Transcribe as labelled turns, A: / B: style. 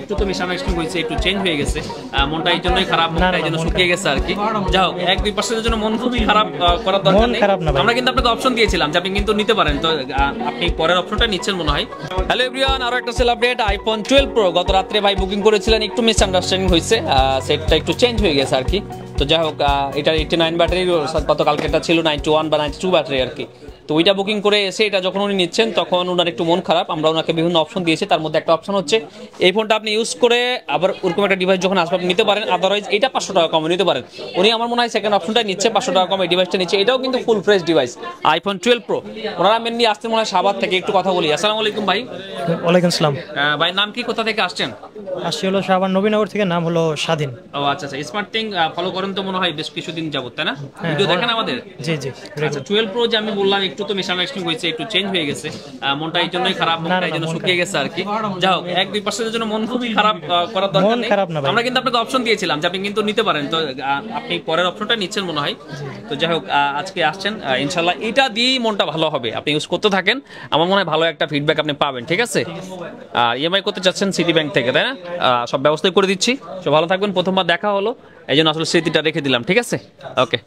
A: একটু তো মিসআন্ডারস্ট্যান্ডিং হয়েছে, একটু চেঞ্জ হয়ে গেছে, মনটা এই জন্যই খারাপ, মনটা এই জন্য শুকিয়ে গেছে আর কি। যাই হোক, 1-2% জন্য মন খুবই খারাপ করার দরকার নেই। আমরা কিন্তু আপনাকে অপশন দিয়েছিলাম যে আপনি কিন্তু নিতে পারেন, তো আপনি পরের অপশনটা নিচ্ছেন মনে হয়। হ্যালো এভরিওয়ান, আরো একটা সেল আপডেট, আইফোন 12 প্রো গত রাত্রে ভাই বুকিং করেছিলেন, একটু মিসআন্ডারস্ট্যান্ডিং হয়েছে, সেটটা একটু চেঞ্জ হয়ে গেছে আর কি। তো যাই হোক, এটা 89 ব্যাটারি, গতকালকেটা ছিল 91 বা 92 ব্যাটারি আর কি। তো ওইটা বুকিং করে এসে এটা যখন উনি নিচ্ছেন তখন ওনার একটু মন খারাপ। আমরা ওনাকে বিভিন্ন অপশন দিয়েছি, তার মধ্যে একটা অপশন হচ্ছে এই ফোনটা আপনি ইউজ করে আবার ওরকম একটা ডিভাইস যখন আসবে আপনি নিতে পারেন, আদারওয়াইজ এটা 500 টাকা কমে নিতে পারেন। উনি আমার মনে হয় সেকেন্ড অপশনটা নিচ্ছে, 500 টাকা কমে এই ডিভাইসটা নিচ্ছে। এটাও কিন্তু full fresh device, iPhone 12 pro. ওনারা মেনলি আসতে মনে হয় সাভার থেকে। একটু কথা বলি। আসসালামু আলাইকুম ভাই।
B: ওয়ালাইকুম আসসালাম।
A: ভাই নাম কি, কোথা থেকে আসছেন?
B: আসছি হলো সাভার নবীনগর থেকে, নাম হলো স্বাধীন।
A: ও আচ্ছা আচ্ছা, স্মার্ট থিং ফলো করেন তো মনে হয় বেশ কিছুদিন যাবত, তাই না? ভিডিও দেখেন আমাদের?
B: জি জি।
A: আচ্ছা, 12 প্রো যে আমি বললাম একটু তো মিসআন্ডারস্ট্যান্ডিং হয়েছে, একটু চেঞ্জ হয়ে গেছে, মনটা এই জন্যই খারাপ, মনটা এই জন্য শুকিয়ে গেছে আর কি। যাই হোক, 1-2% জন্য মন খুবই খারাপ করার দরকার নেই। আমরা কিন্তু আপনাকে অপশন দিয়েছিলাম যে আপনি কিন্তু নিতে পারেন, তো আপনি পরের অপশনটা নিচ্ছেন মনে হয়। তো যাই হোক, আজকে আসছেন, ইনশাল্লাহ এটা দিয়েই মনটা ভালো হবে। আপনি ইউজ করতে থাকেন, আমার মনে হয় ভালো একটা ফিডব্যাক আপনি পাবেন, ঠিক আছে? আর ইএমআই করতে চাচ্ছেন সিটি ব্যাংক থেকে, তাই না? সব ব্যবস্থাই করে দিচ্ছি। সব ভালো থাকবেন, প্রথমবার দেখা হলো এই জন্য আসলে স্মৃতিটা রেখে দিলাম, ঠিক আছে? ওকে।